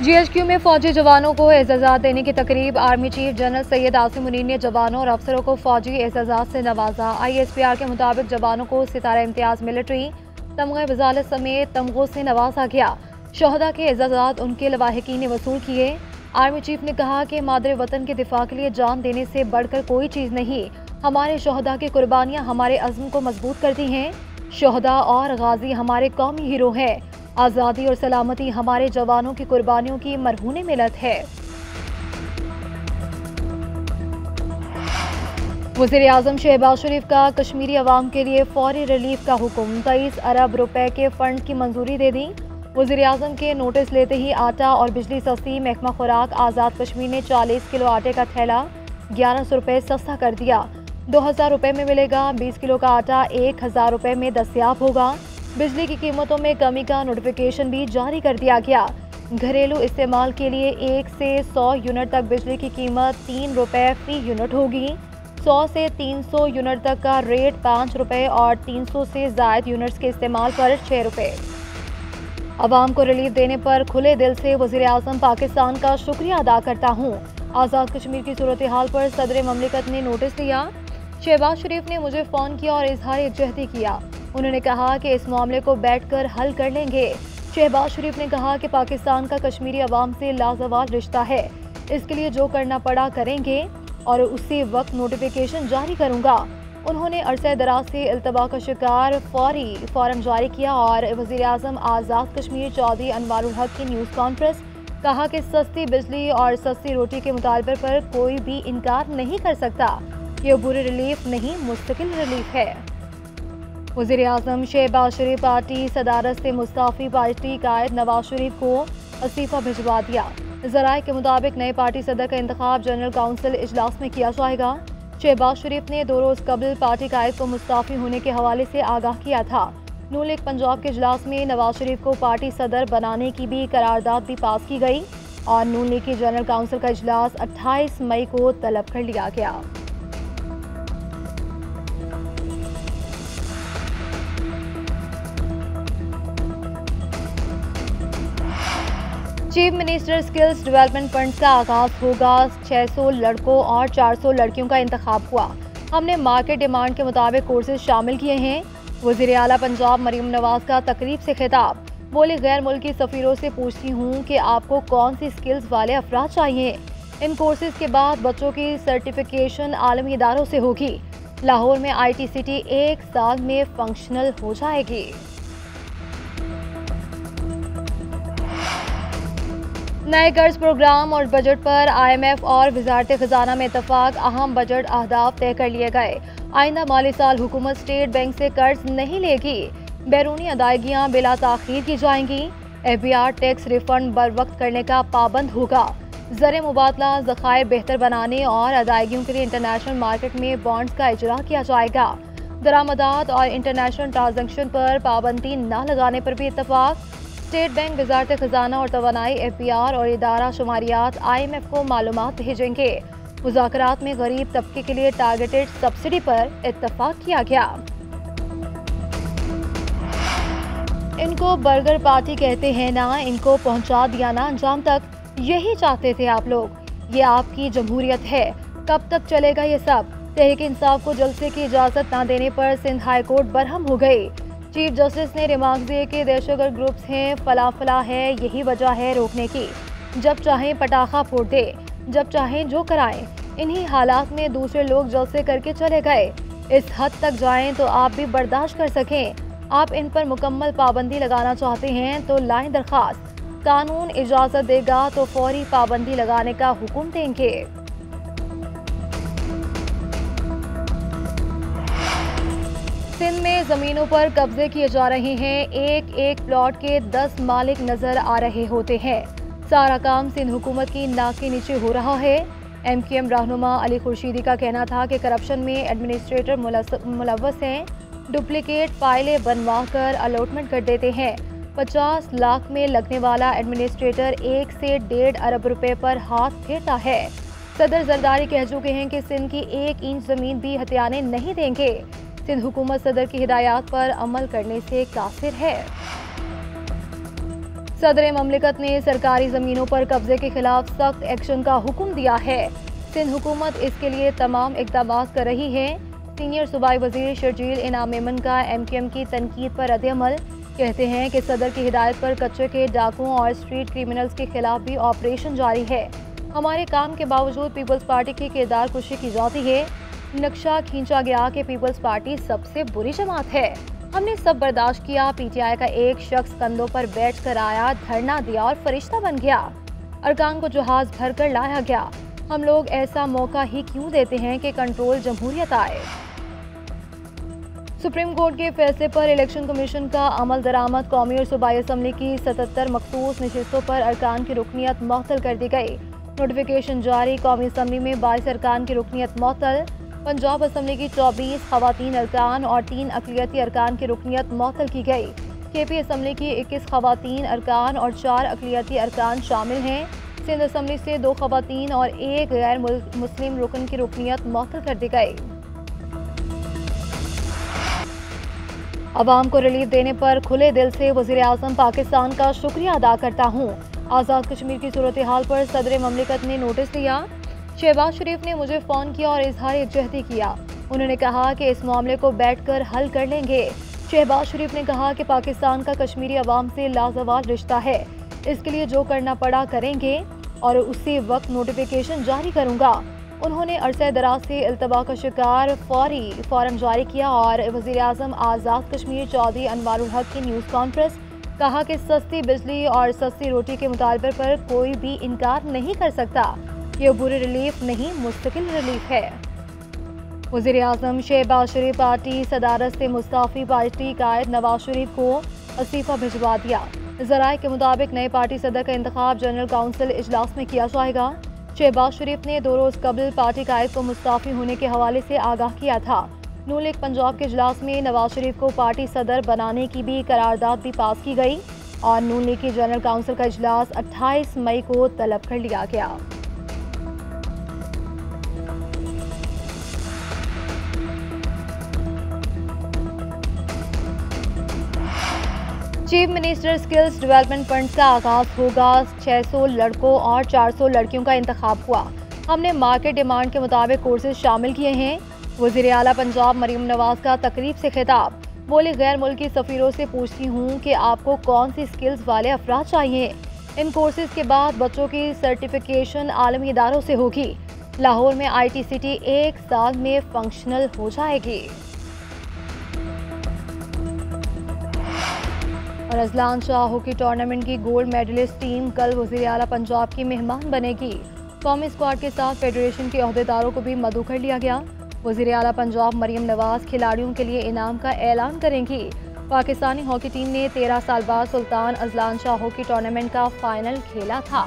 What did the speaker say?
GHQ में फौजी जवानों को एजाज़ात देने की तकरीब। Army chief general Syed Asim Munir ने जवानों और अफसरों को फौजी एजाज़ात से नवाजा। ISPR के मुताबिक जवानों को सितारा इम्तियाज मिलिट्री, तमग़े वज़ालत समेत तमग़ों से नवाजा गया। शहदा के एजाज़ात उनके लवाहिकीन ने वसूल किए। आर्मी चीफ ने कहा कि मादरे वतन के दिफा के लिए जान देने से बढ़कर कोई चीज़ नहीं। हमारे शहदा की कुर्बानियाँ हमारे अज़्म को मजबूत करती हैं। शहदा और गाजी हमारे कौमी हीरो हैं। आज़ादी और सलामती हमारे जवानों की कुर्बानियों की मरहून मिलत है। वज़ीर आज़म शहबाज शरीफ का कश्मीरी अवाम के लिए फौरी रिलीफ का हुक्म। 23 अरब रुपए के फंड की मंजूरी दे दी। वज़ीर आज़म के नोटिस लेते ही आटा और बिजली सस्ती। महकमा खुराक आज़ाद कश्मीर ने 40 किलो आटे का थैला 1100 रुपये सस्ता कर दिया। 2000 रुपये में मिलेगा। 20 किलो का आटा 1000 रुपये में दस्तयाब होगा। बिजली की कीमतों में कमी का नोटिफिकेशन भी जारी कर दिया गया। घरेलू इस्तेमाल के लिए 1 से 100 यूनिट तक बिजली की कीमत 3 रुपये फी यूनिट होगी। 100 से 300 यूनिट तक का रेट 5 रुपये और 300 से ज़ायद यूनिट्स के इस्तेमाल पर 6 रुपये। अवाम को रिलीफ देने पर खुले दिल से वज़ीर आज़म पाकिस्तान का शुक्रिया अदा करता हूँ। आज़ाद कश्मीर की सूरत हाल पर सदर ममलिकत ने नोटिस लिया। शहबाज शरीफ ने मुझे फ़ोन किया और इजहार यकजहती किया। उन्होंने कहा कि इस मामले को बैठकर हल कर लेंगे। शहबाज शरीफ ने कहा कि पाकिस्तान का कश्मीरी अवाम से लाजवाल रिश्ता है। इसके लिए जो करना पड़ा करेंगे और उसी वक्त नोटिफिकेशन जारी करूंगा। उन्होंने अरसे दराज से इल्तबा का शिकार फौरन जारी किया और वज़ीर आज़म आज़ाद कश्मीर चौधरी अनवारुल हक की न्यूज़ कॉन्फ्रेंस। कहा कि सस्ती बिजली और सस्ती रोटी के मुतालबे पर कोई भी इनकार नहीं कर सकता। ये बुरी रिलीफ नहीं, मुस्तकिल रिलीफ है। वज़ीर आज़म शहबाज शरीफ पार्टी सदारत से मुस्ताफ़ी पार्टी कायद नवाज शरीफ को इस्तीफ़ा भिजवा दिया। ज़राए के मुताबिक नए पार्टी सदर का इंतखाब जनरल काउंसिल इजलास में किया जाएगा। शहबाज शरीफ ने 2 रोज़ कबल पार्टी कायद को मुस्ताफ़ी होने के हवाले से आगाह किया था। नून लीग पंजाब के इजलास में नवाज शरीफ को पार्टी सदर बनाने की भी करारदाद भी पास की गई और नून लीग की जनरल काउंसिल का इजलास 28 मई को तलब कर लिया गया। Chief minister skills development fund का आगाज होगा। 600 लड़कों और 400 लड़कियों का इंतखाब हुआ। हमने मार्केट डिमांड के मुताबिक कोर्सेज शामिल किए हैं। वज़ीर आला पंजाब मरीम नवाज का तकरीब से खिताब। बोले, गैर मुल्की सफ़ीरों से पूछती हूँ कि आपको कौन सी स्किल्स वाले अफराद चाहिए। इन कोर्सेज के बाद बच्चों की सर्टिफिकेशन आलमी इदारों से होगी। लाहौर में ITCT 1 साल में फंक्शनल हो जाएगी। नए कर्ज प्रोग्राम और बजट पर IMF और वज़ारत ख़जाना में इत्तफाक। अहम बजट अहदाफ तय कर लिए गए। आइंदा माली साल हुकूमत स्टेट बैंक से कर्ज नहीं लेगी। बैरूनी अदायगियाँ बिला ताख़ीर की जाएंगी। FBR टैक्स रिफंड बर वक्त करने का पाबंद होगा। ज़र मुबादला ज़खायर बेहतर बनाने और अदायगियों के लिए इंटरनेशनल मार्केट में बॉन्ड्स का इजरा किया जाएगा। दरामदात और इंटरनेशनल ट्रांजैक्शन पर पाबंदी न लगाने पर भी इत्तफाक। स्टेट बैंक, वज़ारत ख़जाना और तवानाई FBR और इदारा शुमारियात IMF को मालूमात भेजेंगे। मुज़ाकरात में गरीब तबके के लिए टारगेटेड सब्सिडी पर इत्तफाक किया गया। इनको बर्गर पार्टी कहते हैं ना, इनको पहुंचा दिया ना अंजाम तक। यही चाहते थे आप लोग। ये आपकी जमहूरियत है। कब तक चलेगा ये सब? तहरीक इंसाफ को जलसे की इजाज़त न देने पर सिंध हाई कोर्ट बरहम हो गई। चीफ जस्टिस ने रिमार्क दिए कि दहशतगर्द ग्रुप्स हैं, फला है, यही वजह है रोकने की। जब चाहें पटाखा फोड़ दे, जब चाहें जो कराएं। इन्हीं हालात में दूसरे लोग जलसे करके चले गए। इस हद तक जाएं तो आप भी बर्दाश्त कर सकें। आप इन पर मुकम्मल पाबंदी लगाना चाहते हैं तो लाएं दरखास्त। कानून इजाज़त देगा तो फौरी पाबंदी लगाने का हुक्म देंगे। सिंध में ज़मीनों पर कब्जे किए जा रहे हैं। एक प्लॉट के 10 मालिक नजर आ रहे होते हैं। सारा काम सिंध हुकूमत की नाक के नीचे हो रहा है। MQM रहनुमा अली खुर्शीदी का कहना था कि करप्शन में एडमिनिस्ट्रेटर मुलव्वस हैं। डुप्लीकेट फाइलें बनवा कर अलॉटमेंट कर देते हैं। 50 लाख में लगने वाला एडमिनिस्ट्रेटर 1 से 1.5 अरब रुपए पर हाथ फेरता है। सदर जरदारी कह चुके हैं कि सिंध की 1 इंच ज़मीन भी हथियाने नहीं देंगे। सिंध हुकूमत सदर की हिदायत पर अमल करने से कासिर है। सदर ममलिकत ने सरकारी ज़मीनों पर कब्जे के खिलाफ सख्त एक्शन का हुक्म दिया है। सिंध हुकूमत इसके लिए तमाम इक़दाम कर रही है। सीनियर सूबाई वज़ीर शर्जील इनाम मेमन का MQM की तनकीद पर रद्द-ए-अमल। कहते हैं कि सदर की हिदायत पर कच्चे के डाकुओं और स्ट्रीट क्रिमिनल्स के खिलाफ भी ऑपरेशन जारी है। हमारे काम के बावजूद पीपल्स पार्टी की किरदार कुशी की जाती है। नक्शा खींचा गया कि पीपल्स पार्टी सबसे बुरी जमात है। हमने सब बर्दाश्त किया। PTI का एक शख्स कंधों पर बैठ कर आया, धरना दिया और फरिश्ता बन गया। अरकान को जहाज भर कर लाया गया। हम लोग ऐसा मौका ही क्यों देते हैं कि कंट्रोल जमहूरियत आए। सुप्रीम कोर्ट के फैसले पर इलेक्शन कमीशन का अमल दरामद। कौमी और सूबाई असम्बली की 77 मखसूस नशिस्तों पर अरकान की रुकनियत मुअत्तल कर दी गई। नोटिफिकेशन जारी। कौमी असम्बली में 22 अरकान की रुकनियत मुअत्तल। पंजाब असम्बली की 24 खवातीन अरकान और 3 अक़लियती अरकान की रुकनियत मुअत्तल की गई। KP असम्बली की 21 खवातीन अरकान और 4 अक़लियती अरकान शामिल हैं। सिंध असम्बली से 2 खवातीन और 1 गैर मुस्लिम रुकन की रुकनियत मुअत्तल कर दी गई। अवाम को रिलीफ देने पर खुले दिल से वज़ीर-ए-आज़म पाकिस्तान का शुक्रिया अदा करता हूँ। आज़ाद कश्मीर की सूरत हाल पर सदर ममलिकत ने नोटिस दिया। शहबाज शरीफ ने मुझे फ़ोन किया और इजहार यकजहती किया। उन्होंने कहा कि इस मामले को बैठकर हल कर लेंगे। शहबाज शरीफ ने कहा कि पाकिस्तान का कश्मीरी अवाम से लाजवाल रिश्ता है। इसके लिए जो करना पड़ा करेंगे और उसी वक्त नोटिफिकेशन जारी करूँगा। उन्होंने अरसे दराज से इल्तवा का शिकार फौरी फॉर्म जारी किया और वज़ीर-ए-आज़म आज़ाद कश्मीर चौधरी अनवारुल हक की न्यूज़ कॉन्फ्रेंस। कहा कि सस्ती बिजली और सस्ती रोटी के मुतालबे पर कोई भी इनकार नहीं कर सकता। ये बुरी रिलीफ नहीं, मुस्तकिल रिलीफ है। वज़ीर-ए-आज़म शहबाज शरीफ पार्टी सदारत से मुस्ताफ़ी। पार्टी कायद नवाज शरीफ को इस्तीफ़ा भिजवा दिया। ज़राए के मुताबिक नए पार्टी सदर का इंतखाब जनरल काउंसिल इजलास में किया जाएगा। शहबाज शरीफ ने 2 रोज़ कबल पार्टी कायद को मुस्ताफ़ी होने के हवाले से आगाह किया था। नून लीग पंजाब के इजलास में नवाज शरीफ को पार्टी सदर बनाने की भी करारदाद भी पास की गई और नून लीग की जनरल काउंसिल का इजलास 28 मई को तलब कर लिया गया। Chief minister skills development fund का आगाज होगा। 600 लड़कों और 400 लड़कियों का इंतखाब हुआ। हमने मार्केट डिमांड के मुताबिक कोर्सेज शामिल किए हैं। वज़ीर आला पंजाब मरीम नवाज का तकरीब से खिताब। बोले, गैर मुल्की सफ़ीरों से पूछती हूँ कि आपको कौन सी स्किल्स वाले अफराद चाहिए। इन कोर्सेज के बाद बच्चों की सर्टिफिकेशन आलमी इदारों से होगी। लाहौर में IT सिटी 1 साल में फंक्शनल हो जाएगी। और अजलान शाह हॉकी टूर्नामेंट की गोल्ड मेडलिस्ट टीम कल वज़ीर आला पंजाब की मेहमान बनेगी। कौमी स्क्वाड के साथ फेडरेशन के अहदेदारों को भी मदऊ कर लिया गया। वज़ीर आला पंजाब मरीम नवाज खिलाड़ियों के लिए इनाम का ऐलान करेंगी। पाकिस्तानी हॉकी टीम ने 13 साल बाद Sultan Azlan Shah hockey tournament का फाइनल खेला था।